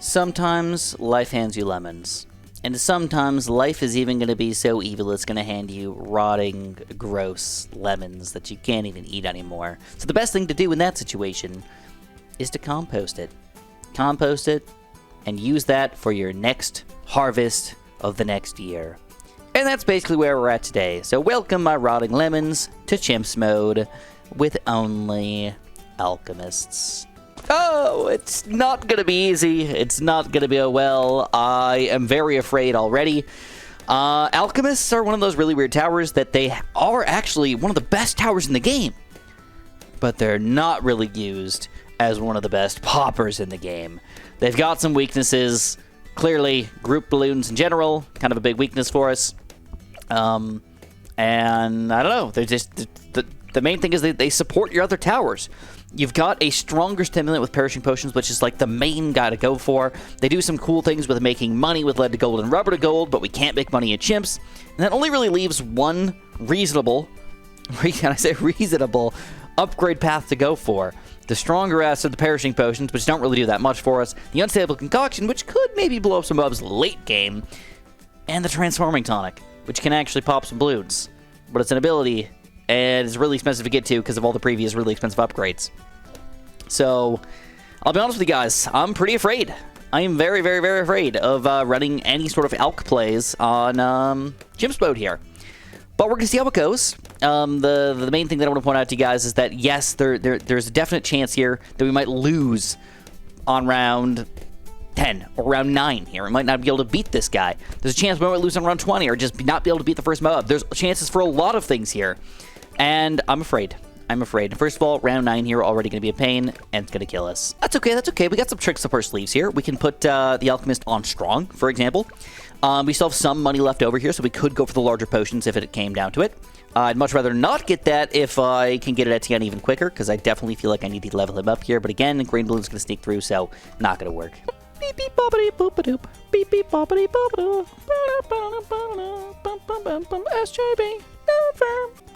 Sometimes life hands you lemons. And sometimes life is even going to be so evil it's going to hand you rotting, gross lemons that you can't even eat anymore. So the best thing to do in that situation is to compost it. Compost it and use that for your next harvest of the next year. And that's basically where we're at today. So welcome, my rotting lemons, to Chimps mode with only alchemists. Oh, it's not going to be easy. It's not going to be well. I am very afraid already. Alchemists are one of those really weird towers that they are actually one of the best towers in the game. But they're not really used as one of the best poppers in the game. They've got some weaknesses. Clearly, group balloons in general, kind of a big weakness for us. And I don't know. They're just the main thing is that they support your other towers. You've got a stronger stimulant with perishing potions, which is like the main guy to go for. They do some cool things with making money with lead to gold and rubber to gold, but we can't make money in chimps. And that only really leaves one reasonable upgrade path to go for. The stronger ass of the perishing potions, which don't really do that much for us. The unstable concoction, which could maybe blow up some mobs late game. And the transforming tonic, which can actually pop some balloons. But it's an ability, and it's really expensive to get to because of all the previous really expensive upgrades. So, I'll be honest with you guys, I'm pretty afraid. I am very, very, very afraid of running any sort of alch plays on Chimps mode here. But we're going to see how it goes. The main thing that I want to point out to you guys is that, yes, there's a definite chance here that we might lose on round 10 or round 9 here. We might not be able to beat this guy. There's a chance we might lose on round 20 or just not be able to beat the first mob. There's chances for a lot of things here. And I'm afraid. I'm afraid. First of all, round 9 here already going to be a pain, and it's going to kill us. That's okay, that's okay. We got some tricks up our sleeves here. We can put the Alchemist on strong, for example. We still have some money left over here, so we could go for the larger potions if it came down to it. I'd much rather not get that if I can get it at Tien even quicker, because I definitely feel like I need to level him up here. But again, Green Bloon's going to sneak through, so not going to work. Beep beep boppity boop-a-doop. Beep beep boppity boop-a-doop. SJB.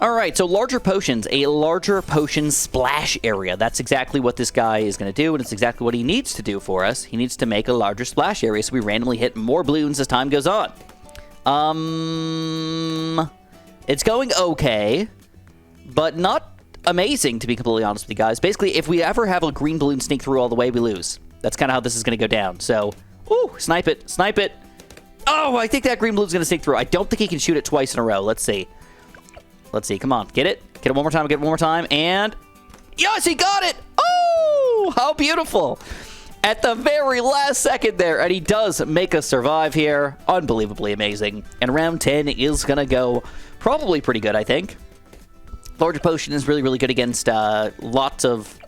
Alright, so larger potions, a larger potion splash area. That's exactly what this guy is going to do, and it's exactly what he needs to do for us. He needs to make a larger splash area so we randomly hit more balloons as time goes on. It's going okay, but not amazing, to be completely honest with you guys. Basically, if we ever have a green balloon sneak through all the way, we lose. That's kind of how this is going to go down. So, ooh, snipe it, snipe it. Oh, I think that green balloon's going to sneak through. I don't think he can shoot it twice in a row. Let's see. Let's see. Come on. Get it. Get it one more time. Get it one more time. And yes, he got it. Oh, how beautiful. At the very last second there. And he does make us survive here. Unbelievably amazing. And round 10 is going to go probably pretty good, I think. Larger potion is really, really good against lots of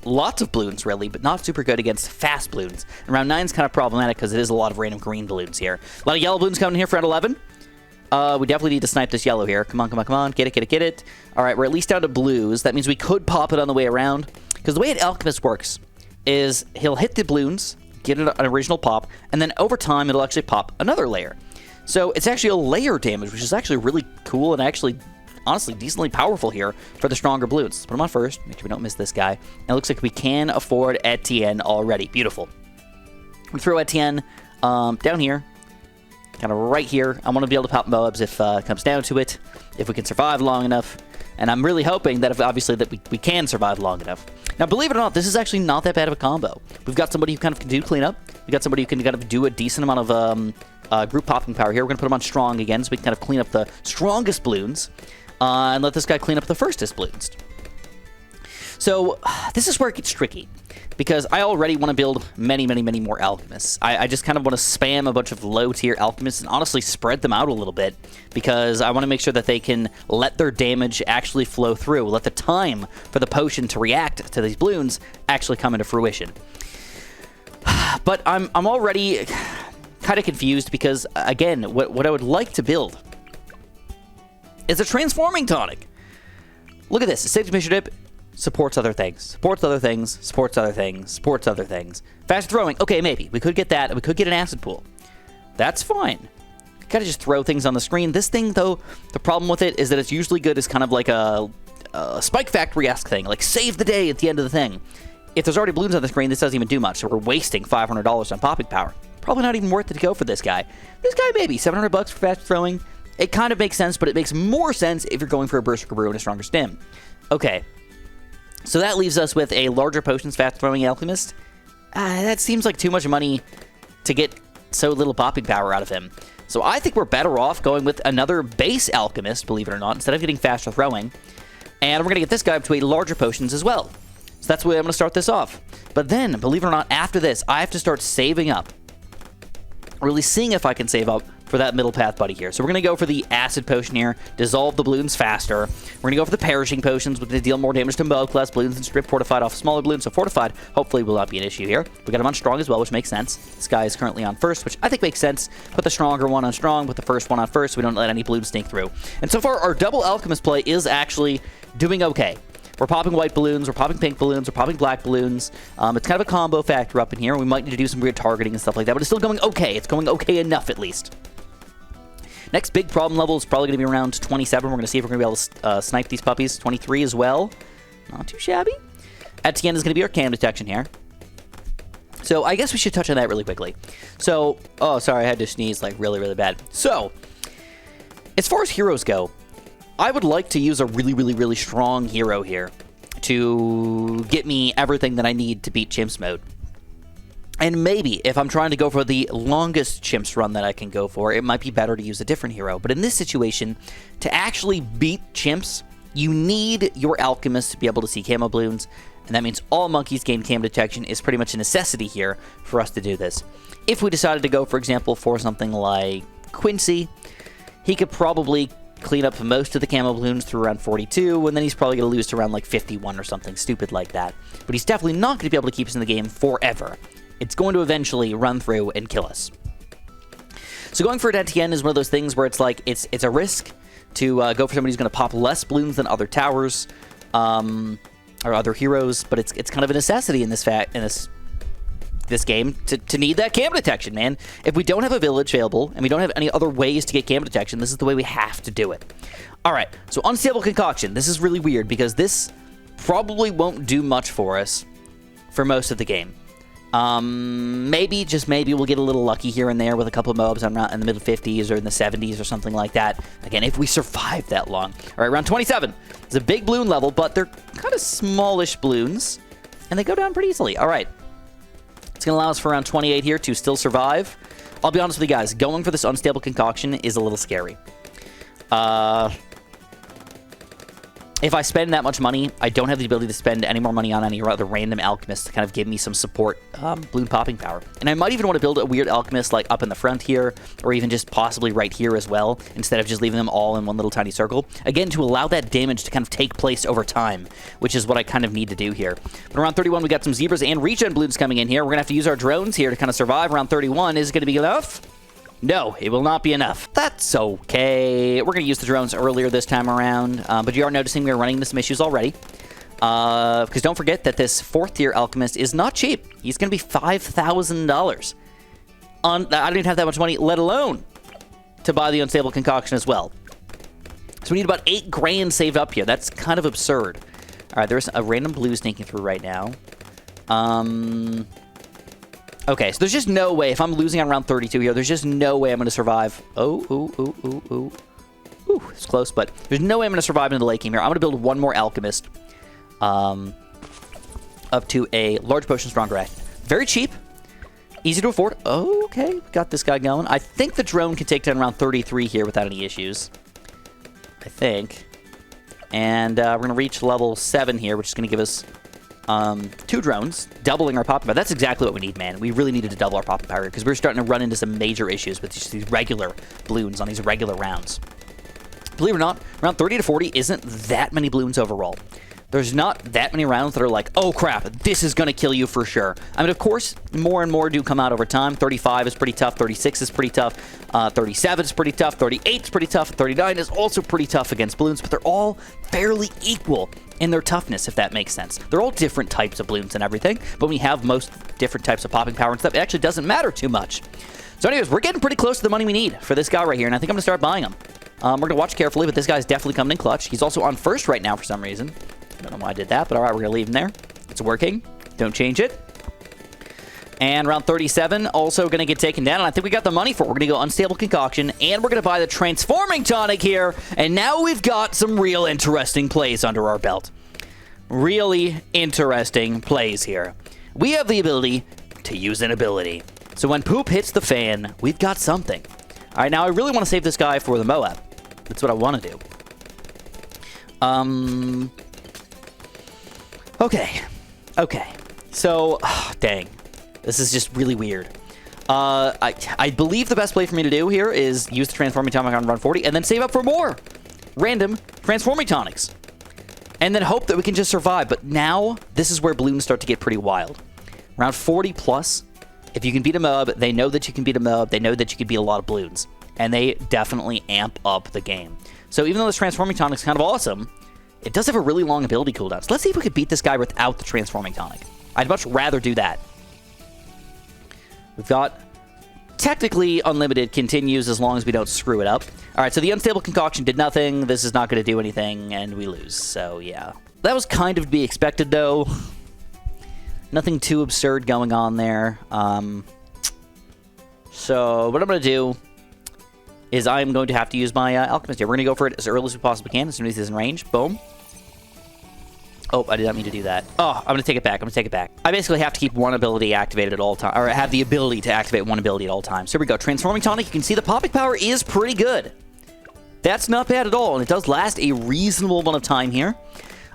balloons, really, but not super good against fast balloons. And round 9 is kind of problematic because it is a lot of random green balloons here. A lot of yellow balloons coming in here for round 11. We definitely need to snipe this yellow here. Come on, come on, come on. Get it, get it, get it. All right, we're at least down to blues. That means we could pop it on the way around. Because the way an Alchemist works is he'll hit the balloons, get an original pop, and then over time it'll actually pop another layer. So it's actually a layer damage, which is actually really cool and actually, honestly, decently powerful here for the stronger balloons. Let's put them on first. Make sure we don't miss this guy. And it looks like we can afford Etienne already. Beautiful. We throw Etienne down here. Kind of right here. I want to be able to pop mobs if it comes down to it, if we can survive long enough. And I'm really hoping that obviously that we can survive long enough. Now, believe it or not, this is actually not that bad of a combo. We've got somebody who kind of can do cleanup. We've got somebody who can kind of do a decent amount of group popping power here. We're going to put him on strong again so we can kind of clean up the strongest balloons and let this guy clean up the firstest balloons. So this is where it gets tricky. Because I already want to build many, many, many more alchemists. I just kind of want to spam a bunch of low-tier alchemists and honestly spread them out a little bit. Because I want to make sure that they can let their damage actually flow through. Let the time for the potion to react to these balloons actually come into fruition. But I'm already kind of confused because, again, what I would like to build is a transforming tonic. Look at this. Safety mission dip. Supports other things. Supports other things. Supports other things. Supports other things. Fast throwing. Okay, maybe. We could get that. We could get an acid pool. That's fine. Gotta just throw things on the screen. This thing, though, the problem with it is that it's usually good as kind of like a Spike Factory-esque thing. Like, save the day at the end of the thing. if there's already Bloons on the screen, this doesn't even do much. So we're wasting $500 on popping power. Probably not even worth it to go for this guy. This guy, maybe $700 for fast throwing. It kind of makes sense, but it makes more sense if you're going for a Berserker Brew and a stronger stim. Okay. So that leaves us with a larger potions fast throwing Alchemist. That seems like too much money to get so little popping power out of him. So I think we're better off going with another base Alchemist, believe it or not, instead of getting faster throwing. And we're going to get this guy up to a larger potions as well. So that's the way I'm going to start this off. But then, believe it or not, after this, I have to start saving up. Really seeing if I can save up for that middle path buddy here. So we're going to go for the Acid Potion here, dissolve the Bloons faster. We're going to go for the Perishing Potions. We're going to deal more damage to mob class Bloons and strip Fortified off smaller Bloons. So Fortified hopefully will not be an issue here. We got him on Strong as well, which makes sense. This guy is currently on first, which I think makes sense. Put the stronger one on Strong, put the first one on first, so we don't let any Bloons sneak through. And so far, our double Alchemist play is actually doing okay. We're popping white balloons, we're popping pink balloons, we're popping black balloons. It's kind of a combo factor up in here. We might need to do some weird targeting and stuff like that, but it's still going okay. It's going okay enough, at least. Next big problem level is probably going to be around 27. We're going to see if we're going to be able to snipe these puppies. 23 as well. Not too shabby. At the end is going to be our cam detection here. So I guess we should touch on that really quickly. So, oh, sorry, I had to sneeze like really, really bad. So, as far as heroes go, I would like to use a really, really, really strong hero here to get me everything that I need to beat Chimps mode. And maybe, if I'm trying to go for the longest Chimps run that I can go for, it might be better to use a different hero. But in this situation, to actually beat Chimps, you need your Alchemist to be able to see Camo Bloons, and that means all monkeys gain cam detection is pretty much a necessity here for us to do this. If we decided to go, for example, for something like Quincy, he could probably clean up most of the Camo Bloons through around 42, and then he's probably going to lose to around like 51 or something stupid like that. But he's definitely not going to be able to keep us in the game forever. It's going to eventually run through and kill us. So going for an Etienne is one of those things where it's like, it's a risk to go for somebody who's going to pop less Bloons than other towers, or other heroes, but it's kind of a necessity in this game to need that cam detection, man. If we don't have a village available, and we don't have any other ways to get cam detection, this is the way we have to do it. Alright, so Unstable Concoction. This is really weird, because this probably won't do much for us for most of the game. Maybe, just maybe, we'll get a little lucky here and there with a couple of mobs in the middle 50s or in the 70s or something like that. Again, if we survive that long. All right, round 27. It's a big Bloon level, but they're kind of smallish Bloons, and they go down pretty easily. All right. It's going to allow us for around 28 here to still survive. I'll be honest with you guys. Going for this Unstable Concoction is a little scary. If I spend that much money, I don't have the ability to spend any more money on any other random Alchemist to kind of give me some support Bloon popping power. And I might even want to build a weird Alchemist like up in the front here, or even just possibly right here as well, instead of just leaving them all in one little tiny circle. Again, to allow that damage to kind of take place over time, which is what I kind of need to do here. But around 31, we got some Zebras and Regen Bloons coming in here. We're going to have to use our drones here to kind of survive. Around 31, is it going to be enough? No, it will not be enough. That's okay. We're going to use the drones earlier this time around, but you are noticing we're running into some issues already. Because don't forget that this 4th tier Alchemist is not cheap. He's going to be $5,000. I don't even have that much money, let alone to buy the Unstable Concoction as well. So we need about 8 grand saved up here. That's kind of absurd. All right, there's a random blue sneaking through right now. Okay, so there's just no way. If I'm losing on round 32 here, there's just no way I'm going to survive. Ooh, it's close, but there's no way I'm going to survive into the late game here. I'm going to build one more Alchemist up to a large potion stronger act. Very cheap. Easy to afford. Oh, okay, got this guy going. I think the drone can take down around 33 here without any issues. I think. And we're going to reach level 7 here, which is going to give us 2 drones, doubling our popping power. That's exactly what we need, man. We really needed to double our popping power because we're starting to run into some major issues with just these regular Bloons on these regular rounds. Believe it or not, around 30 to 40 isn't that many Bloons overall. There's not that many rounds that are like, oh crap, this is going to kill you for sure. I mean, of course, more and more do come out over time. 35 is pretty tough. 36 is pretty tough. 37 is pretty tough. 38 is pretty tough. 39 is also pretty tough against Bloons, but they're all fairly equal in their toughness, if that makes sense. They're all different types of Bloons and everything, but we have most different types of popping power and stuff. It actually doesn't matter too much. So anyways, we're getting pretty close to the money we need for this guy right here, and I think I'm going to start buying him. We're going to watch carefully, but this guy's definitely coming in clutch. He's also on first right now for some reason. I don't know why I did that, but all right, we're going to leave him there. It's working. Don't change it. And round 37, also going to get taken down. And I think we got the money for it. We're going to go Unstable Concoction, and we're going to buy the Transforming Tonic here. And now we've got some real interesting plays under our belt. Really interesting plays here. We have the ability to use an ability. So when poop hits the fan, we've got something. All right, now I really want to save this guy for the Moab. That's what I want to do. Okay. So, dang. This is just really weird. I believe the best play for me to do here is use the Transforming Tonic on run 40 and then save up for more random Transforming Tonics. And then hope that we can just survive. But now, this is where Bloons start to get pretty wild. Round 40 plus, if you can beat a mob, they know that you can beat a mob. They know that you can beat a lot of Bloons. And they definitely amp up the game. So even though this Transforming Tonic is kind of awesome, it does have a really long ability cooldown. So let's see if we could beat this guy without the Transforming Tonic. I'd much rather do that. We've got technically unlimited continues as long as we don't screw it up. All right, so the Unstable Concoction did nothing. This is not going to do anything, and we lose. So, yeah. That was kind of to be expected, though. Nothing too absurd going on there. So, what I'm going to do is I'm going to have to use my Alchemist here. We're going to go for it as early as we possibly can, as soon as he's in range. Boom. Oh, I did not mean to do that. Oh, I'm going to take it back. I basically have to keep one ability activated at all times, or have the ability to activate one ability at all times. So here we go. Transforming Tonic. You can see the popping power is pretty good. That's not bad at all, and it does last a reasonable amount of time here.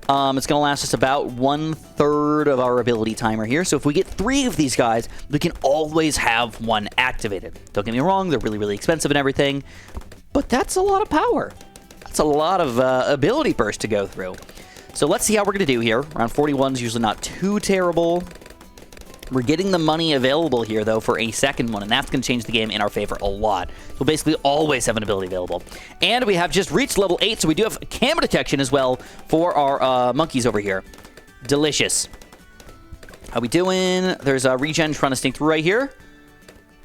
It's going to last us about 1/3 of our ability timer here. So if we get 3 of these guys, we can always have one activated. Don't get me wrong, they're really, really expensive and everything, but that's a lot of power. That's a lot of ability burst to go through. So let's see how we're going to do here. Round 41 is usually not too terrible. We're getting the money available here, though, for a second one, and that's going to change the game in our favor a lot. We'll basically always have an ability available. And we have just reached level 8, so we do have camera detection as well for our monkeys over here. Delicious. How we doing? There's a regen trying to sneak through right here.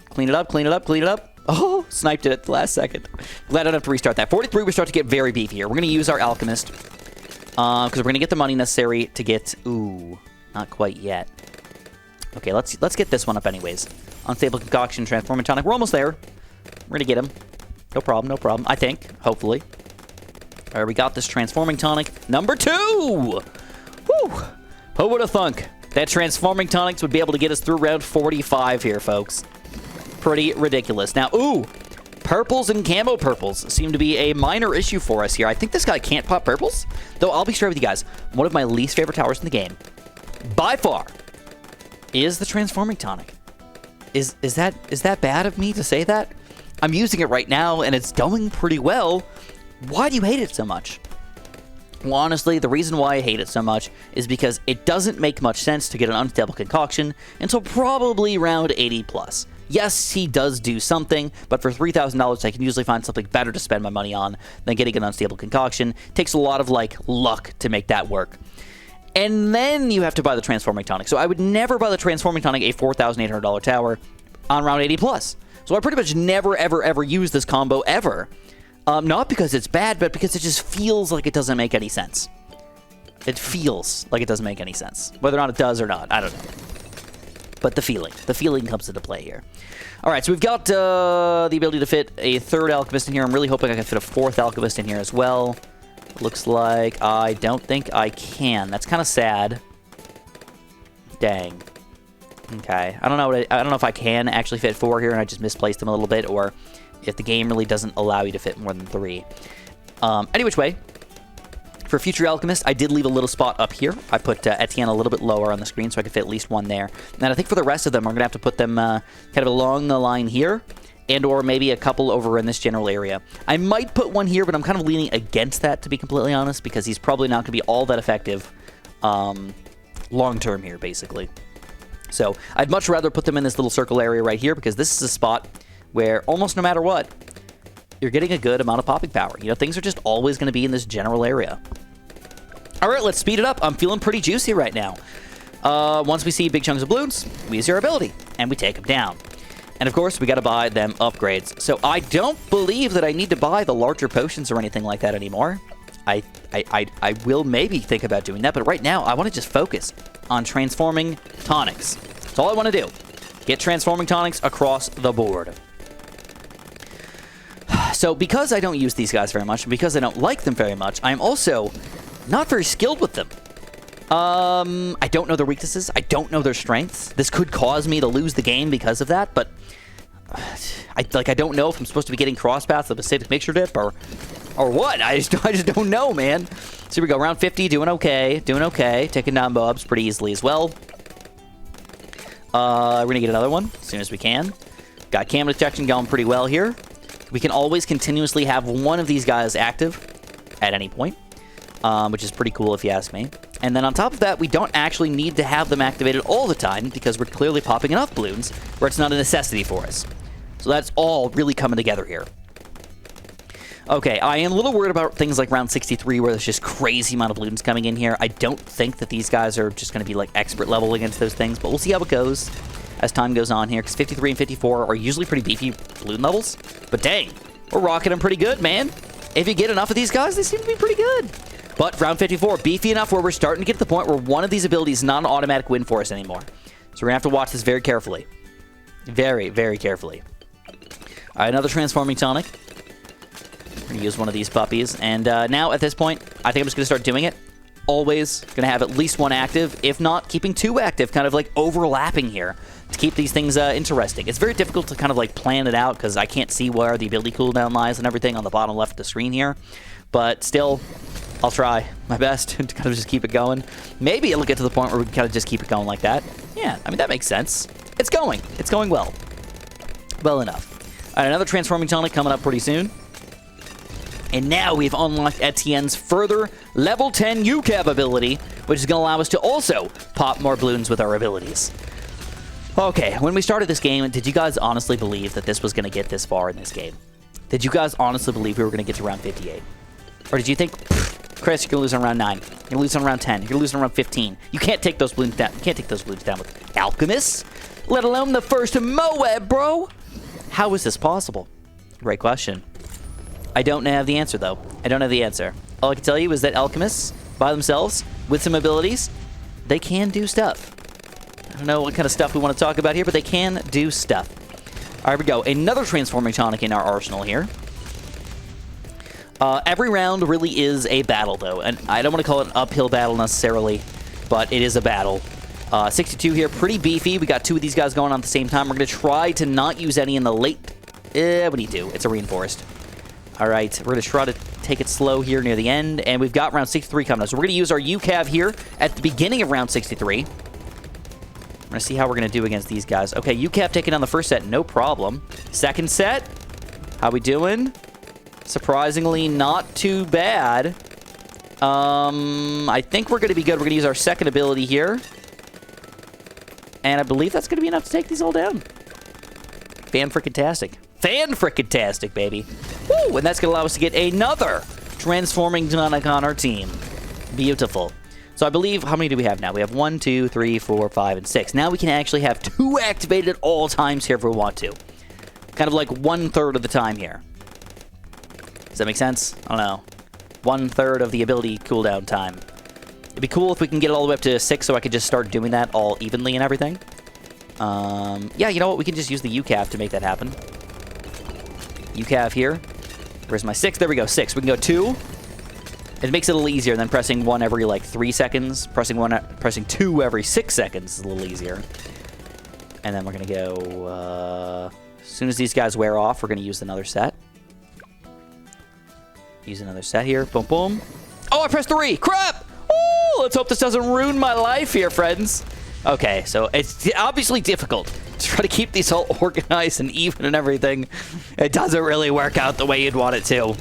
Clean it up, clean it up, clean it up. Oh, sniped it at the last second. Glad I don't have to restart that. 43, we start to get very beefy here. We're going to use our Alchemist, because we're going to get the money necessary to get... Ooh, not quite yet. Okay, let's get this one up anyways. Unstable Concoction, Transforming Tonic. We're almost there. We're gonna get him. No problem, no problem. I think, hopefully. All right, we got this Transforming Tonic. Number 2! Whew! Who would have thunk that Transforming Tonics would be able to get us through round 45 here, folks? Pretty ridiculous. Now, ooh! Purples and camo purples seem to be a minor issue for us here. I think this guy can't pop purples. Though, I'll be straight with you guys. One of my least favorite towers in the game, by far, is the Transforming Tonic. Is that bad of me to say that? I'm using it right now, and it's going pretty well. Why do you hate it so much? Well, honestly, the reason why I hate it so much is because it doesn't make much sense to get an Unstable Concoction until probably round 80 plus. Yes, he does do something, but for $3,000, I can usually find something better to spend my money on than getting an Unstable Concoction. It takes a lot of, luck to make that work. And then you have to buy the Transforming Tonic. So I would never buy the Transforming Tonic, a $4,800 tower, on round 80 plus. So I pretty much never, ever, ever use this combo ever. Not because it's bad, but because it just feels like it doesn't make any sense. It feels like it doesn't make any sense. Whether or not it does or not, I don't know. But the feeling comes into play here. All right, so we've got the ability to fit a 3rd Alchemist in here. I'm really hoping I can fit a 4th Alchemist in here as well. Looks like I don't think I can. That's kind of sad. Dang. Okay. I don't know if I can actually fit 4 here and I just misplaced them a little bit, or if the game really doesn't allow you to fit more than 3. Any which way, for future Alchemist, I did leave a little spot up here. I put Etienne a little bit lower on the screen so I could fit at least 1 there. And I think for the rest of them, we're going to have to put them kind of along the line here, and or maybe a couple over in this general area. I might put 1 here, but I'm kind of leaning against that, to be completely honest, because he's probably not going to be all that effective long-term here, basically. So I'd much rather put them in this little circle area right here, because this is a spot where almost no matter what, you're getting a good amount of popping power. You know, things are just always going to be in this general area. All right, let's speed it up. I'm feeling pretty juicy right now. Once we see big chunks of Bloons, we use our ability, and we take them down. And of course, we got to buy them upgrades. So I don't believe that I need to buy the larger potions or anything like that anymore. I will maybe think about doing that, but right now I want to just focus on transforming tonics. That's all I want to do. Get transforming tonics across the board. So because I don't use these guys very much, and because I don't like them very much, I'm also not very skilled with them. I don't know their weaknesses. I don't know their strengths. This could cause me to lose the game because of that, but I don't know if I'm supposed to be getting cross paths of acidic mixture dip or what. I just don't know, man. So here we go, round 50, doing okay, taking down Bobs pretty easily as well. We're gonna get another one as soon as we can. Got cam detection going pretty well here. We can always continuously have one of these guys active at any point, which is pretty cool if you ask me. And then on top of that, we don't actually need to have them activated all the time because we're clearly popping enough balloons where it's not a necessity for us. So that's all really coming together here. Okay, I am a little worried about things like round 63 where there's just crazy amount of balloons coming in here. I don't think that these guys are just going to be like expert level against those things, but we'll see how it goes as time goes on here, because 53 and 54 are usually pretty beefy balloon levels. But dang, we're rocking them pretty good, man. If you get enough of these guys, they seem to be pretty good. But round 54, beefy enough where we're starting to get to the point where one of these abilities is not an automatic win for us anymore. So we're going to have to watch this very carefully. Very, very carefully. All right, another transforming tonic. We're going to use one of these puppies. And now, at this point, I think I'm just going to start doing it. Always going to have at least one active, if not keeping two active, kind of like overlapping here to keep these things interesting. It's very difficult to kind of like plan it out because I can't see where the ability cooldown lies and everything on the bottom left of the screen here. But still, I'll try my best to kind of just keep it going. Maybe it'll get to the point where we can kind of just keep it going like that. Yeah, I mean, that makes sense. It's going well. Well enough. All right, another transforming tonic coming up pretty soon. And now we've unlocked Etienne's further level 10 UCAV ability, which is going to allow us to also pop more balloons with our abilities. Okay, when we started this game, did you guys honestly believe that this was going to get this far in this game? Did you guys honestly believe we were going to get to round 58? Or did you think, Chris, you're going to lose on round 9. You're going to lose on round 10. You're going to lose on round 15. You can't take those balloons down. You can't take those balloons down with Alchemist, let alone the first Moab, bro. How is this possible? Great question. I don't have the answer, though. I don't have the answer. All I can tell you is that Alchemists, by themselves, with some abilities, they can do stuff. I don't know what kind of stuff we want to talk about here, but they can do stuff. All right, here we go. Another transforming tonic in our arsenal here. Every round really is a battle, though, and I don't want to call it an uphill battle necessarily, but it is a battle. 62 here, pretty beefy. We got two of these guys going on at the same time. We're going to try to not use any in the late... what do you do? It's a reinforced. All right, we're going to try to take it slow here near the end, and we've got round 63 coming up. So we're going to use our UCAV here at the beginning of round 63. We're going to see how we're going to do against these guys. Okay, UCAV taking on the first set, no problem. Second set, how we doing? Surprisingly, not too bad. I think we're going to be good. We're going to use our second ability here. And I believe that's going to be enough to take these all down. Fan-frickin-tastic. Fan-frickin-tastic, baby. Woo! And that's going to allow us to get another transforming tonic on our team. Beautiful. So I believe, how many do we have now? We have 1, 2, 3, 4, 5, and 6. Now we can actually have 2 activated at all times here if we want to. Kind of like 1/3 of the time here. Does that make sense? I don't know. 1/3 of the ability cooldown time. It'd be cool if we can get it all the way up to 6 so I could just start doing that all evenly and everything. Yeah, you know what? We can just use the UCAV to make that happen. UCAV here. Where's my 6? There we go, 6. We can go 2. It makes it a little easier than pressing 1 every, like, 3 seconds. Pressing 2 every 6 seconds is a little easier. And then we're going to go... as soon as these guys wear off, we're going to use another set. Use another set here. Boom, boom. Oh, I pressed 3! Crap! Ooh, let's hope this doesn't ruin my life here, friends. Okay, so it's obviously difficult to try to keep these all organized and even and everything. It doesn't really work out the way you'd want it to.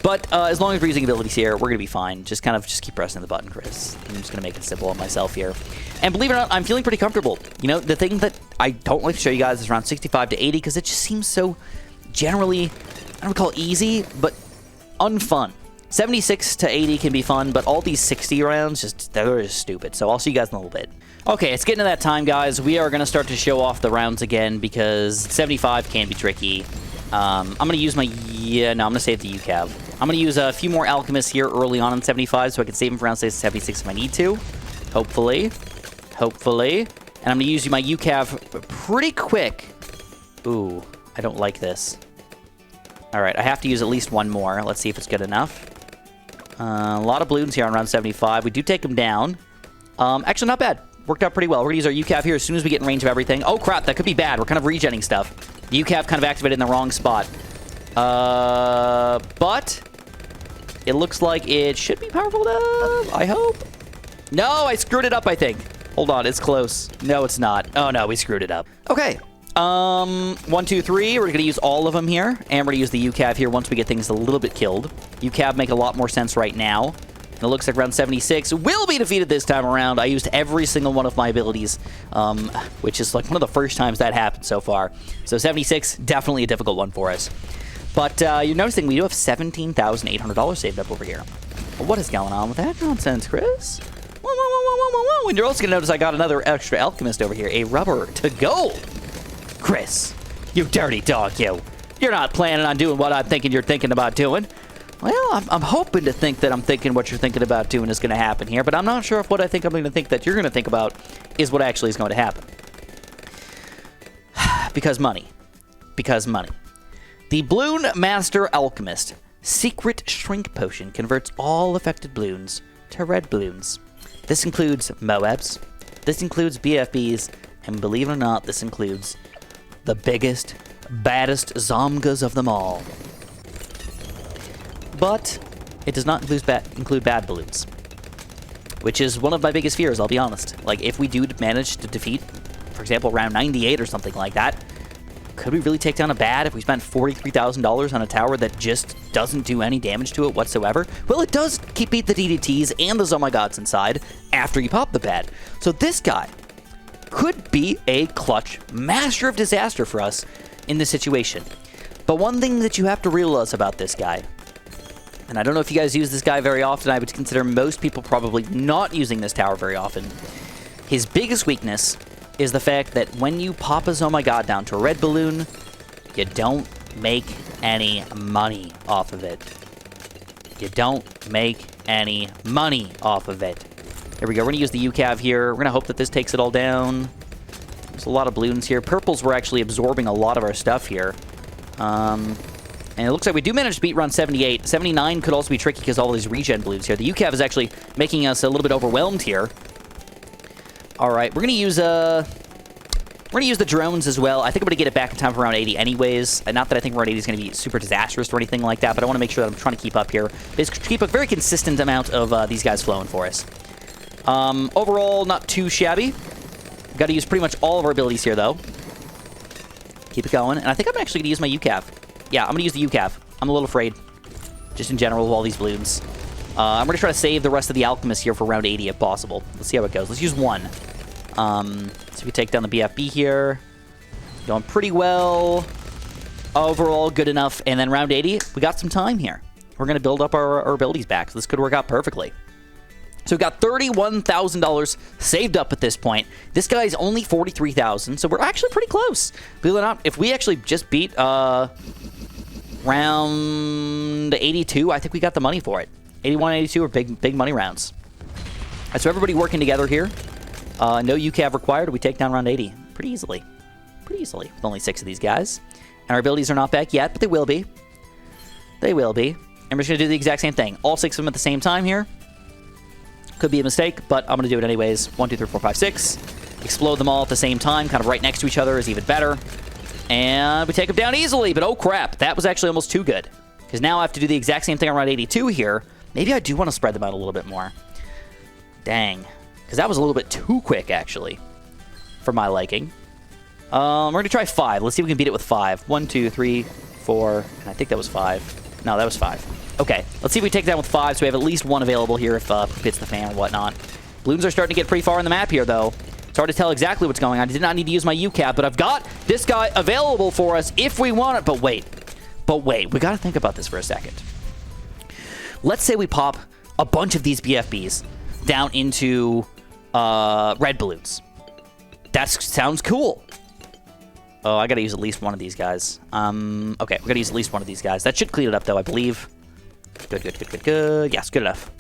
But as long as we're using abilities here, we're going to be fine. Just keep pressing the button, Chris. I'm just going to make it simple on myself here. And believe it or not, I'm feeling pretty comfortable. You know, the thing that I don't like to show you guys is around 65 to 80 because it just seems so generally, I don't call it easy, but unfun. 76 to 80 can be fun, but all these 60 rounds, they're just stupid. So I'll see you guys in a little bit. Okay, it's getting to that time, guys. We are going to start to show off the rounds again because 75 can be tricky. I'm going to use my... I'm going to save the UCAV. I'm going to use a few more Alchemists here early on in 75 so I can save them for round 76 if I need to. Hopefully. Hopefully. And I'm going to use my UCAV pretty quick. Ooh, I don't like this. All right, I have to use at least one more. Let's see if it's good enough. A lot of balloons here on round 75. We do take them down. Actually, not bad. Worked out pretty well. We're going to use our UCAV here as soon as we get in range of everything. Oh, crap. That could be bad. We're kind of regenning stuff. The UCAV kind of activated in the wrong spot. But it looks like it should be powerful enough. I hope. No, I screwed it up, I think. Hold on. It's close. No, it's not. Oh, no. We screwed it up. Okay. 1, 2, 3. We're going to use all of them here. And we're going to use the UCAV here once we get things a little bit killed. UCAV make a lot more sense right now. It looks like round 76 will be defeated this time around. I used every single one of my abilities, which is like one of the first times that happened so far. So 76, definitely a difficult one for us. But you're noticing we do have $17,800 saved up over here. Well, what is going on with that nonsense, Chris? Whoa. And you're also going to notice I got another extra Alchemist over here. A rubber to go. Chris, you dirty dog, you. You're not planning on doing what I'm thinking you're thinking about doing. Well, I'm hoping to think that I'm thinking what you're thinking about doing is going to happen here, but I'm not sure if what I think I'm going to think that you're going to think about is what actually is going to happen. Because money. Because money. The Bloon Master Alchemist Secret Shrink Potion converts all affected balloons to red balloons. This includes Moabs, this includes BFBs, and believe it or not, this includes the biggest, baddest Zomgas of them all. But it does not include bad balloons, which is one of my biggest fears, I'll be honest. Like, if we do manage to defeat, for example, round 98 or something like that, could we really take down a bad if we spent $43,000 on a tower that just doesn't do any damage to it whatsoever? Well, it does beat the DDTs and the Zomagods inside after you pop the bad. So this guy could be a clutch master of disaster for us in this situation. But one thing that you have to realize about this guy, and I don't know if you guys use this guy very often, I would consider most people probably not using this tower very often. His biggest weakness is the fact that when you pop a Zomagod down to a red balloon, you don't make any money off of it. You don't make any money off of it. Here we go. We're going to use the UCAV here. We're going to hope that this takes it all down. There's a lot of balloons here. Purples were actually absorbing a lot of our stuff here. And it looks like we do manage to beat round 78. 79 could also be tricky because all these regen balloons here. The UCAV is actually making us a little bit overwhelmed here. All right, we're going to use the drones as well. I think I'm going to get it back in time for round 80 anyways. And not that I think round 80 is going to be super disastrous or anything like that, but I want to make sure that I'm trying to keep up here. Basically, keep a very consistent amount of these guys flowing for us. Overall, not too shabby. We've got to use pretty much all of our abilities here, though. Keep it going. And I think I'm actually going to use my UCAV. Yeah, I'm going to use the UCAV. I'm a little afraid, just in general, of all these balloons. I'm going to try to save the rest of the Alchemist here for round 80 if possible. Let's see how it goes. Let's use one. So we take down the BFB here. Going pretty well. Overall, good enough. And then round 80, we got some time here. We're going to build up our abilities back, so this could work out perfectly. So we've got $31,000 saved up at this point. This guy's only $43,000, so we're actually pretty close. Believe it or not, if we actually just beat round 82, I think we got the money for it. 81, 82 are big money rounds. Right, so everybody working together here. No UCAV required. We take down round 80 pretty easily. Pretty easily with only 6 of these guys. And our abilities are not back yet, but they will be. They will be. And we're just going to do the exact same thing. All 6 of them at the same time here. Could be a mistake, but I'm going to do it anyways. 1, 2, 3, 4, 5, 6. Explode them all at the same time, kind of right next to each other is even better. And we take them down easily, but oh crap, that was actually almost too good. Because now I have to do the exact same thing around 82 here. Maybe I do want to spread them out a little bit more. Dang. Because that was a little bit too quick, actually, for my liking. We're going to try 5. Let's see if we can beat it with 5. 1, 2, 3, 4, and I think that was 5. No, that was 5. Okay, let's see if we take that with 5, so we have at least 1 available here if it hits the fan or whatnot. Balloons are starting to get pretty far in the map here, though. It's hard to tell exactly what's going on. I did not need to use my UCAV, but I've got this guy available for us if we want it. But wait, we got to think about this for a second. Let's say we pop a bunch of these BFBs down into red balloons. That sounds cool. Oh, I got to use at least one of these guys. Okay, we're going to use at least one of these guys. That should clean it up, though, I believe. Good. Yes, good enough.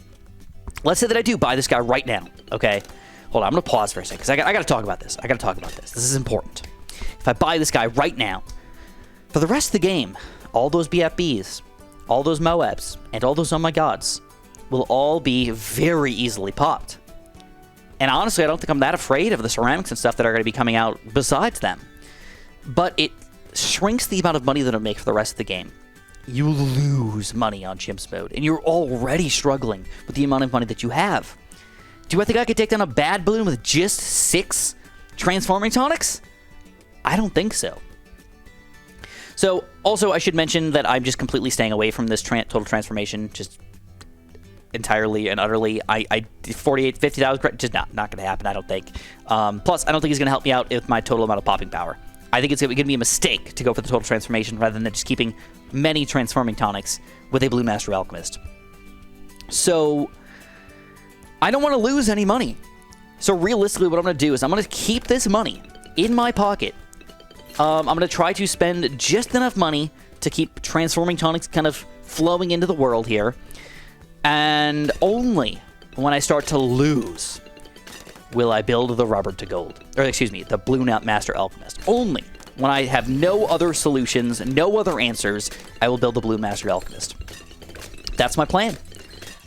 Let's say that I do buy this guy right now, okay? Hold on, I'm going to pause for a second, because I got to talk about this. I got to talk about this. This is important. If I buy this guy right now, for the rest of the game, all those BFBs, all those Moabs, and all those Oh My Gods will all be very easily popped. And honestly, I don't think I'm that afraid of the ceramics and stuff that are going to be coming out besides them. But it shrinks the amount of money that it'll make for the rest of the game. You lose money on Chimps mode, and you're already struggling with the amount of money that you have. Do I think I could take down a bad Bloon with just 6 transforming tonics? I don't think so. So, also, I should mention that I'm just completely staying away from this total transformation, just entirely and utterly. 48, 50,000, just not going to happen, I don't think. Plus, I don't think he's going to help me out with my total amount of popping power. I think it's going to be a mistake to go for the total transformation rather than just keeping many transforming tonics with a Blue Master Alchemist. So, I don't want to lose any money. So, realistically, what I'm going to do is I'm going to keep this money in my pocket. I'm going to try to spend just enough money to keep transforming tonics kind of flowing into the world here. And only when I start to lose will I build the rubber to gold. Or, excuse me, the Blue Master Alchemist. Only when I have no other solutions, no other answers, I will build the Blue Master Alchemist. That's my plan.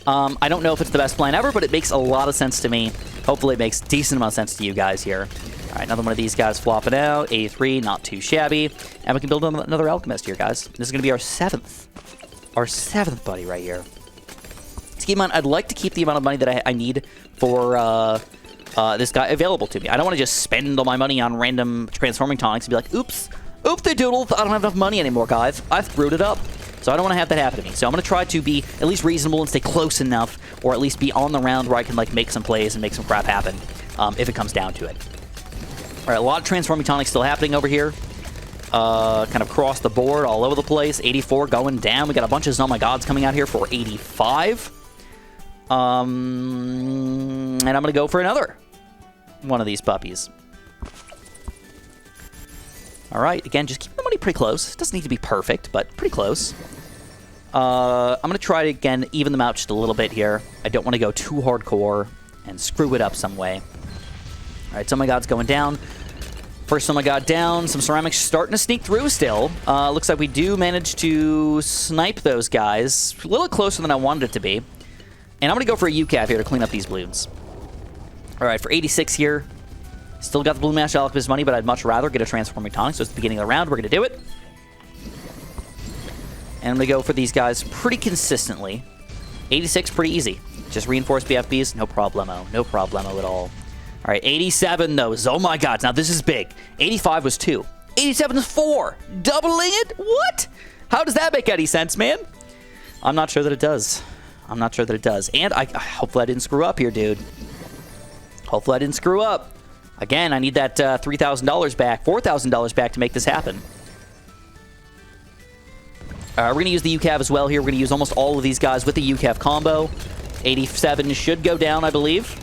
I don't know if it's the best plan ever, but it makes a lot of sense to me. Hopefully it makes a decent amount of sense to you guys here. All right, another one of these guys flopping out. 83, not too shabby. And we can build another Alchemist here, guys. This is going to be our 7th. Our 7th buddy right here. Keep in mind, I'd like to keep the amount of money that I need for this guy available to me. I don't want to just spend all my money on random transforming tonics and be like, oops, they doodled. I don't have enough money anymore, guys. I've screwed it up. So I don't want to have that happen to me. So I'm going to try to be at least reasonable and stay close enough, or at least be on the round where I can like make some plays and make some crap happen if it comes down to it. All right, a lot of transforming tonics still happening over here. Kind of across the board, all over the place. 84 going down. We got a bunch of Oh My Gods coming out here for 85. And I'm going to go for another one of these puppies. All right, again, just keep the money pretty close. It doesn't need to be perfect, but pretty close. I'm going to try to, again, even them out just a little bit here. I don't want to go too hardcore and screw it up some way. All right, Oh My God's going down. First Oh My God down. Some ceramics starting to sneak through still. Looks like we do manage to snipe those guys. A little closer than I wanted it to be. And I'm going to go for a UCAV here to clean up these Bloons. All right, for 86 here. Still got the Blue Master Alchemist money, but I'd much rather get a Transforming Tonic. So it's the beginning of the round. We're going to do it. And I'm going to go for these guys pretty consistently. 86, pretty easy. Just reinforced BFBs, no problemo. No problemo at all. All right, 87, though. Oh my God. Now, this is big. 85 was 2. 87 is 4. Doubling it? What? How does that make any sense, man? I'm not sure that it does. I'm not sure that it does. And hopefully I didn't screw up here, dude. Hopefully I didn't screw up. Again, I need that $3,000 back, $4,000 back to make this happen. We're going to use the UCAV as well here. We're going to use almost all of these guys with the UCAV combo. 87 should go down, I believe.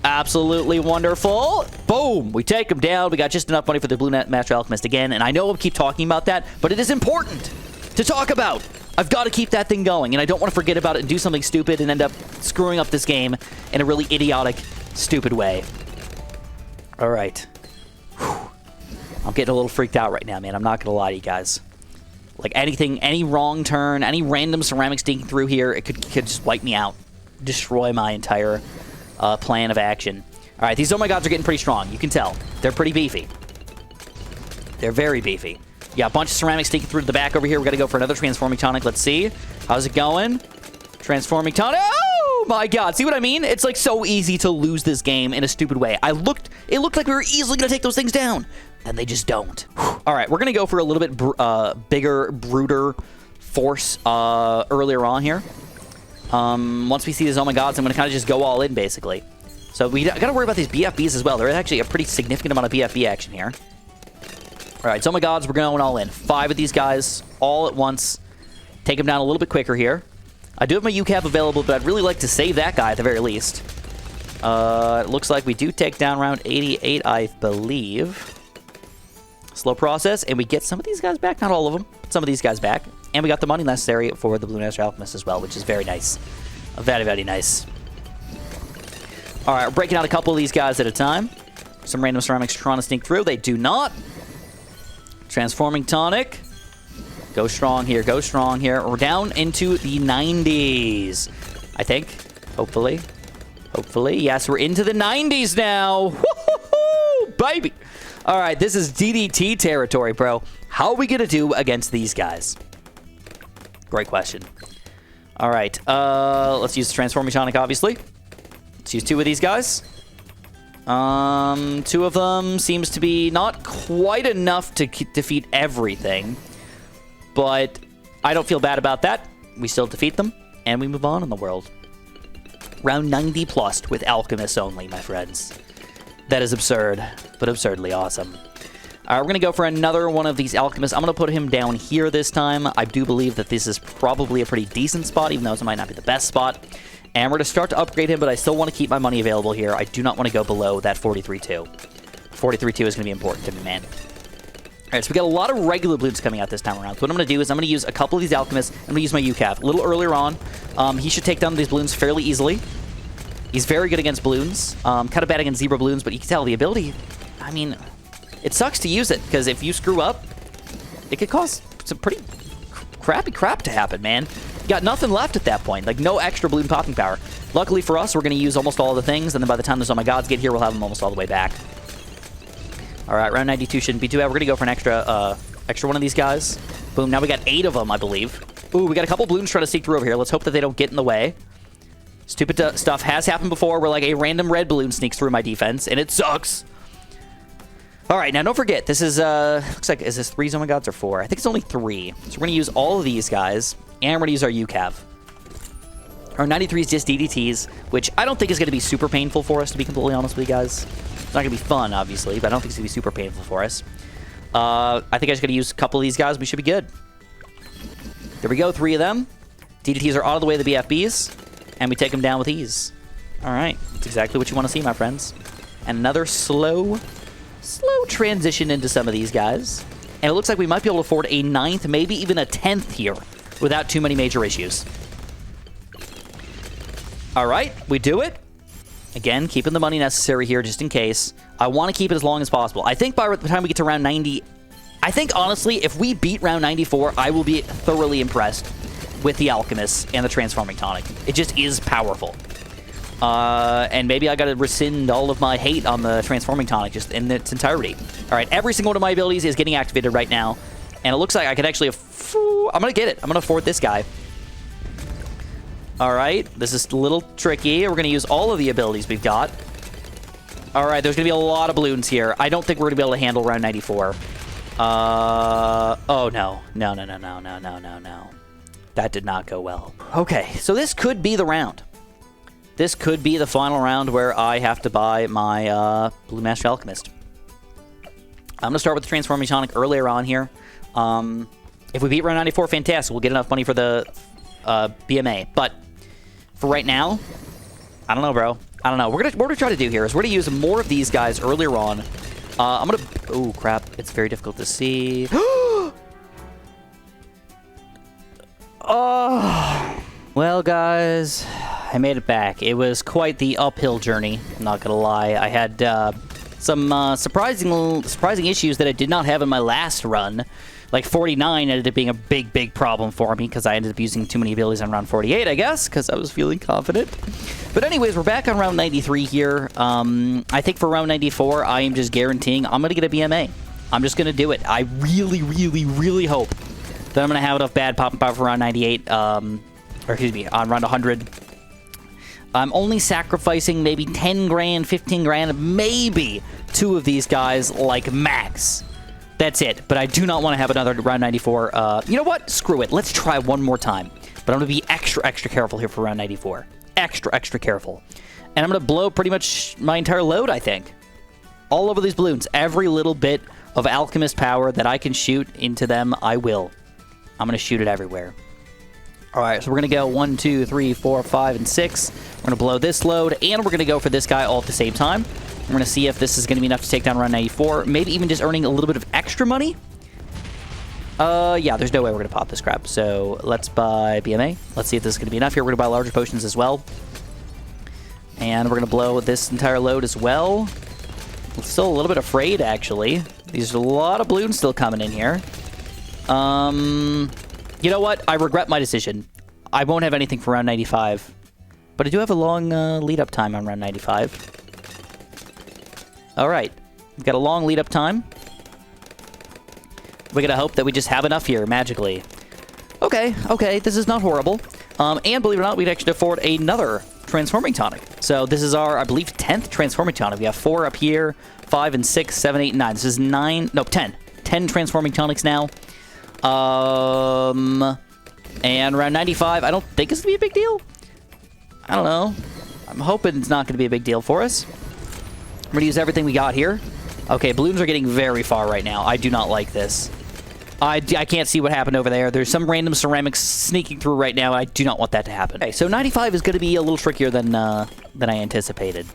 Absolutely wonderful. Boom. We take him down. We got just enough money for the Blue Master Alchemist again. And I know I keep talking about that, but it is important to talk about. I've got to keep that thing going, and I don't want to forget about it and do something stupid and end up screwing up this game in a really idiotic, stupid way. All right. Whew. I'm getting a little freaked out right now, man. I'm not going to lie to you guys. Like anything, any wrong turn, any random ceramics sneaking through here, it could just wipe me out. Destroy my entire plan of action. All right, these Oh My Gods are getting pretty strong. You can tell. They're pretty beefy. They're very beefy. Yeah, a bunch of ceramics sneaking through to the back over here. We're going to go for another Transforming Tonic. Let's see. How's it going? Transforming Tonic. Oh, my God. See what I mean? It's like so easy to lose this game in a stupid way. It looked like we were easily going to take those things down. Then they just don't. Whew. All right, we're going to go for a little bit bigger, brooder force earlier on here. Once we see these Oh My Gods, I'm going to kind of just go all in, basically. So we got to worry about these BFBs as well. There's actually a pretty significant amount of BFB action here. All right, so Oh My Gods, we're going all in. 5 of these guys all at once. Take them down a little bit quicker here. I do have my UCAV available, but I'd really like to save that guy at the very least. It looks like we do take down round 88, I believe. Slow process, and we get some of these guys back. Not all of them, but some of these guys back. And we got the money necessary for the Blue Master Alchemist as well, which is very nice. Very, very nice. All right, we're breaking out a couple of these guys at a time. Some random ceramics trying to sneak through. They do not. Transforming tonic. Go strong here. Go strong here. We're down into the 90s, I think. Hopefully. Hopefully. Yes, we're into the 90s now. Woo-hoo-hoo, baby. All right, this is DDT territory, bro. How are we going to do against these guys? Great question. All right, let's use the transforming tonic, obviously. Let's use 2 of these guys. 2 of them seems to be not quite enough to defeat everything. But I don't feel bad about that. We still defeat them, and we move on in the world. Round 90 plus with Alchemist only, my friends. That is absurd, but absurdly awesome. All right, we're going to go for another one of these Alchemists. I'm going to put him down here this time. I do believe that this is probably a pretty decent spot, even though it might not be the best spot. And we're going to start to upgrade him, but I still want to keep my money available here. I do not want to go below that 43.2. 43.2 is going to be important to me, man. All right, so we got a lot of regular Bloons coming out this time around. So what I'm going to do is I'm going to use a couple of these Alchemists. I'm going to use my UCAV. A little earlier on, he should take down these Bloons fairly easily. He's very good against Bloons. Kind of bad against Zebra Bloons, but you can tell the ability, I mean, it sucks to use it, because if you screw up, it could cause some pretty crappy crap to happen, man. You got nothing left at that point, like no extra Bloon popping power. Luckily for us, we're going to use almost all the things, and then by the time those Oh My Gods get here, we'll have them almost all the way back. All right, round 92 shouldn't be too bad. We're going to go for an extra one of these guys. Boom, now we got 8 of them, I believe. Ooh, we got a couple Bloons trying to sneak through over here. Let's hope that they don't get in the way. Stupid stuff has happened before where, like, a random red balloon sneaks through my defense, and it sucks. All right, now don't forget, this is, looks like, is this 3 Oh My Gods or 4? I think it's only 3. So we're going to use all of these guys, and we're going to use our UCAV. Our 93 is just DDTs, which I don't think is going to be super painful for us, to be completely honest with you guys. It's not going to be fun, obviously, but I don't think it's going to be super painful for us. I think I just got to use a couple of these guys. We should be good. There we go, 3 of them. DDTs are out of the way of the BFBs, and we take them down with ease. All right, that's exactly what you want to see, my friends. And another slow transition into some of these guys. And it looks like we might be able to afford a 9th, maybe even a 10th here without too many major issues. All right, we do it. Again, keeping the money necessary here just in case. I want to keep it as long as possible. I think by the time we get to round 90, I think, honestly, if we beat round 94, I will be thoroughly impressed with the Alchemist and the Transforming Tonic. It just is powerful. And maybe I got to rescind all of my hate on the Transforming Tonic just in its entirety. All right, every single one of my abilities is getting activated right now. And it looks like I could actually... I'm going to get it. I'm going to afford this guy. All right, this is a little tricky. We're going to use all of the abilities we've got. All right, there's going to be a lot of Bloons here. I don't think we're going to be able to handle round 94. Oh, no. No. That did not go well. Okay, so this could be the round. This could be the final round where I have to buy my Blue Master Alchemist. I'm going to start with the Transforming Tonic earlier on here. If we beat round 94, fantastic. We'll get enough money for the BMA. But for right now, I don't know, bro. I don't know. What we're gonna try to do here is we're gonna use more of these guys earlier on. I'm gonna... Oh, crap. It's very difficult to see. Oh. Well, guys, I made it back. It was quite the uphill journey, I'm not gonna lie. I had some surprising issues that I did not have in my last run. Like 49 ended up being a big problem for me because I ended up using too many abilities on round 48, I guess, because I was feeling confident. But anyways, we're back on round 93 here. I think for round 94, I am just guaranteeing I'm going to get a BMA. I'm just going to do it. I really hope that I'm going to have enough bad popping power for round 98, or excuse me, on round 100. I'm only sacrificing maybe 10 grand, 15 grand, maybe 2 of these guys like max. That's it, but I do not want to have another round 94. You know what? Screw it. Let's try one more time. But I'm going to be extra careful here for round 94. Extra careful. And I'm going to blow pretty much my entire load, I think. All over these balloons. Every little bit of Alchemist power that I can shoot into them, I will. I'm going to shoot it everywhere. All right, so we're going to go 1, 2, 3, 4, 5, and 6. We're going to blow this load, and we're going to go for this guy all at the same time. We're going to see if this is going to be enough to take down round 94. Maybe even just earning a little bit of extra money. Yeah, there's no way we're going to pop this crap. So let's buy BMA. Let's see if this is going to be enough here. We're going to buy larger potions as well. And we're going to blow this entire load as well. I'm still a little bit afraid, actually. There's a lot of balloons still coming in here. You know what? I regret my decision. I won't have anything for round 95. But I do have a long lead-up time on round 95. Alright. We've got a long lead-up time. We're gonna hope that we just have enough here, magically. Okay, okay, this is not horrible. And believe it or not, we'd actually afford another transforming tonic. So this is our, I believe, 10th transforming tonic. We have 4 up here, 5 and 6, 7, 8, and 9. This is 9, no, 10. 10 transforming tonics now. And round 95, I don't think it's gonna be a big deal. I don't know. I'm hoping it's not gonna be a big deal for us. I'm gonna use everything we got here. Okay, balloons are getting very far right now. I do not like this. I can't see what happened over there. There's some random ceramics sneaking through right now, and I do not want that to happen. Okay, so 95 is going to be a little trickier than I anticipated.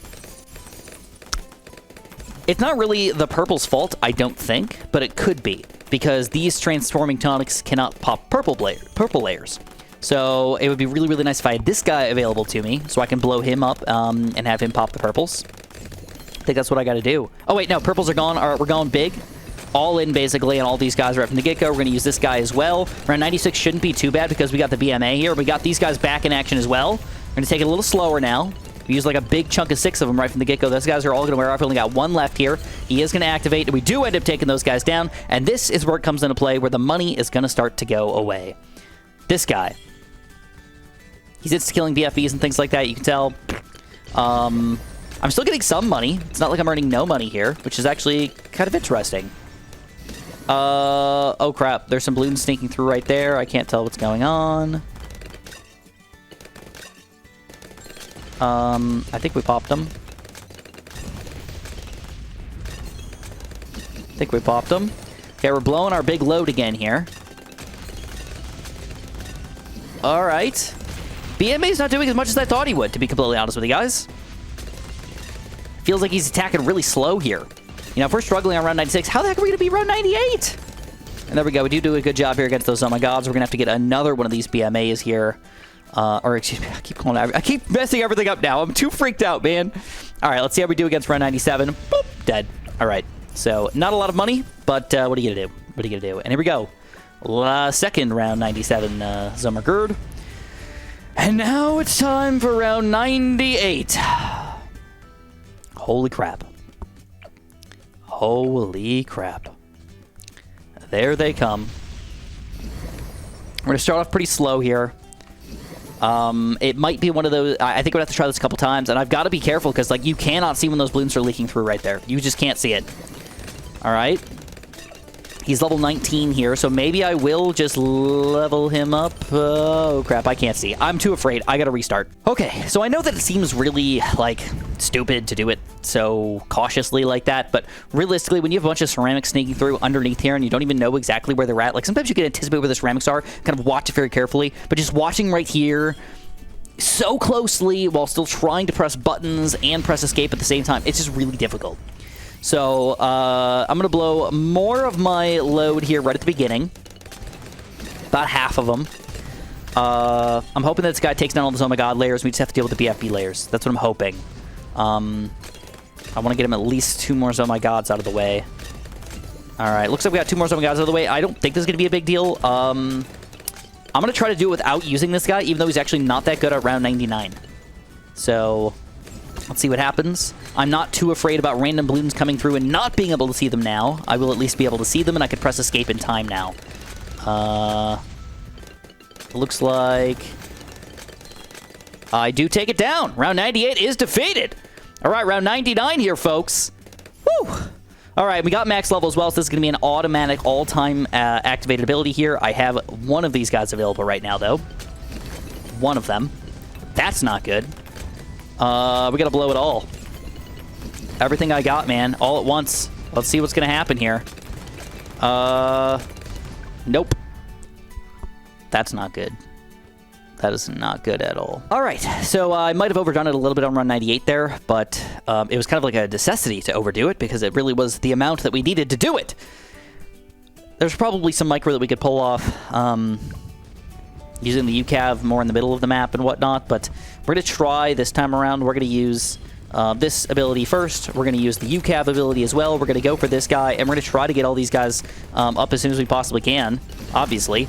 It's not really the purple's fault, I don't think, but it could be, because these transforming tonics cannot pop purple layers. So it would be really, really nice if I had this guy available to me, so I can blow him up and have him pop the purples. I think that's what I got to do. Oh, wait, no, purples are gone. All right, we're going big. All in, basically, and all these guys are up from the get-go. We're going to use this guy as well. Round 96 shouldn't be too bad because we got the BMA here. We got these guys back in action as well. We're going to take it a little slower now. We use like a big chunk of 6 of them right from the get-go. Those guys are all going to wear off. We only got 1 left here. He is going to activate, and we do end up taking those guys down. And this is where it comes into play, where the money is going to start to go away. This guy. He's into killing BFBs and things like that, you can tell. I'm still getting some money. It's not like I'm earning no money here, which is actually kind of interesting. Oh crap, there's some balloons sneaking through right there. I can't tell what's going on. I think we popped them. Okay, we're blowing our big load again here. Alright. BMA's not doing as much as I thought he would, to be completely honest with you guys. Feels like he's attacking really slow here. You know, if we're struggling on round 96, how the heck are we going to be round 98? And there we go. We do a good job here against those Oh My Gods. We're going to have to get another one of these BMAs here. Or, excuse me, I keep messing everything up now. I'm too freaked out, man. All right, let's see how we do against round 97. Boop, dead. All right. So, not a lot of money, but what are you going to do? What are you going to do? And here we go. Second round 97 Zomergerd. And now it's time for round 98. Holy crap. Holy crap. There they come. We're going to start off pretty slow here. It might be one of those... I think we're going to have to try this a couple times, and I've got to be careful because, like, you cannot see when those balloons are leaking through right there. You just can't see it. All right. He's level 19 here, so maybe I will just level him up. Oh, crap, I can't see. I'm too afraid. I gotta restart. Okay, so I know that it seems really, like, stupid to do it so cautiously like that, but realistically, when you have a bunch of ceramics sneaking through underneath here and you don't even know exactly where they're at, like, sometimes you can anticipate where the ceramics are, kind of watch it very carefully, but just watching right here so closely while still trying to press buttons and press escape at the same time, it's just really difficult. So, I'm going to blow more of my load here right at the beginning. About half of them. I'm hoping that this guy takes down all those Oh My God layers. We just have to deal with the BFB layers. That's what I'm hoping. I want to get him at least 2 more Oh My Gods out of the way. Alright, looks like we got 2 more Oh My Gods out of the way. I don't think this is going to be a big deal. I'm going to try to do it without using this guy, even though he's actually not that good at round 99. So... let's see what happens. I'm not too afraid about random balloons coming through and not being able to see them now. I will at least be able to see them, and I can press escape in time now. Looks like I do take it down. Round 98 is defeated. All right, round 99 here, folks. Woo! All right, we got max level as well, so this is going to be an automatic all-time activated ability here. I have one of these guys available right now, though. One of them. That's not good. We gotta blow it all. Everything I got, man. All at once. Let's see what's gonna happen here. Nope. That's not good. That is not good at all. Alright, so I might have overdone it a little bit on run 98 there, but it was kind of like a necessity to overdo it because it really was the amount that we needed to do it. There's probably some micro that we could pull off. using the UCAV more in the middle of the map and whatnot, but we're going to try this time around. We're going to use this ability first. We're going to use the UCAV ability as well. We're going to go for this guy, and we're going to try to get all these guys up as soon as we possibly can, obviously.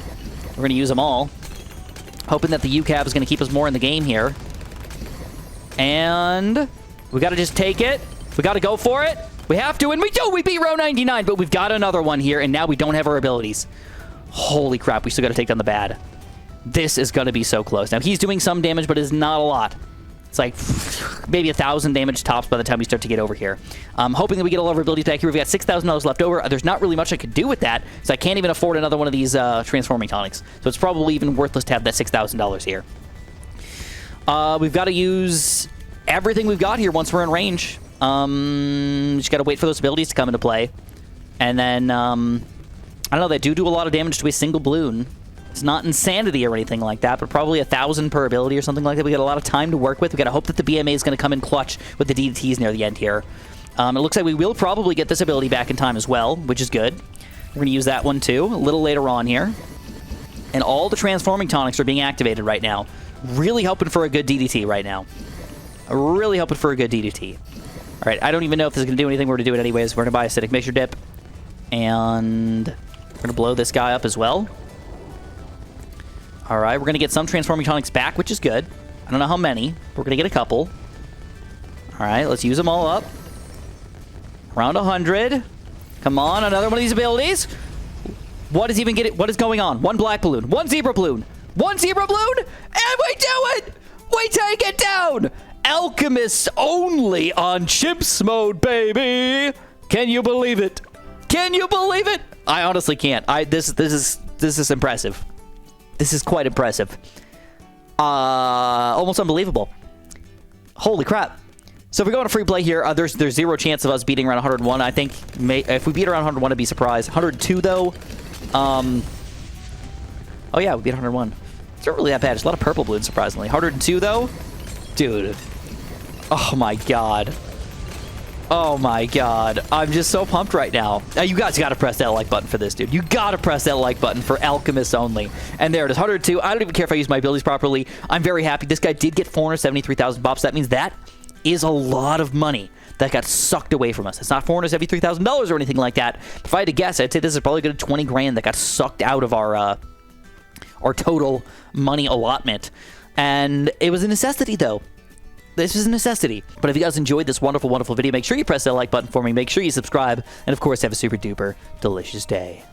We're going to use them all, hoping that the UCAV is going to keep us more in the game here. And we got to just take it. We got to go for it. We have to, and we do. We beat row 99, but we've got another one here, and now we don't have our abilities. Holy crap, we still got to take down the bad. This is going to be so close. Now, he's doing some damage, but it's not a lot. It's like maybe 1,000 damage tops by the time we start to get over here. I'm hoping that we get all of our abilities back here. We've got $6,000 left over. There's not really much I could do with that, so I can't even afford another one of these transforming tonics. So it's probably even worthless to have that $6,000 here. We've got to use everything we've got here once we're in range. Just got to wait for those abilities to come into play. And then, I don't know, they do a lot of damage to a single Bloon. It's not insanity or anything like that, but probably 1,000 per ability or something like that. We got a lot of time to work with. We got to hope that the BMA is going to come in clutch with the DDTs near the end here. It looks like we will probably get this ability back in time as well, which is good. We're going to use that one too, a little later on here. And all the transforming tonics are being activated right now. Really hoping for a good DDT right now. Really hoping for a good DDT. All right, I don't even know if this is going to do anything. We're going to do it anyways. We're going to buy Acidic Mixture Dip. And we're going to blow this guy up as well. All right, we're going to get some Transforming Tonics back, which is good. I don't know how many. But we're going to get a couple. All right, let's use them all up. Around 100. Come on, another one of these abilities. What is going on? One black balloon. One zebra balloon. One zebra balloon. And we do it! We take it down! Alchemist only on CHIMPS mode, baby! Can you believe it? Can you believe it? I honestly can't. This is impressive. This is quite impressive. Almost unbelievable. Holy crap. So if we go on a free play here, there's zero chance of us beating around 101. I think if we beat around 101, I'd be surprised. 102 though. Oh yeah, we beat 101. It's not really that bad. It's a lot of purple balloons, surprisingly. 102 though, dude. Oh my god. Oh my god. I'm just so pumped right now. You guys got to press that like button for this, dude. You got to press that like button for Alchemist only. And there it is, 102. I don't even care if I use my abilities properly. I'm very happy. This guy did get 473,000 bops. That means that is a lot of money that got sucked away from us. It's not $473,000 or anything like that. If I had to guess, I'd say this is probably good 20 grand that got sucked out of our total money allotment. And it was a necessity, though. This is a necessity. But if you guys enjoyed this wonderful, wonderful video, make sure you press that like button for me. Make sure you subscribe. And, of course, have a super duper delicious day.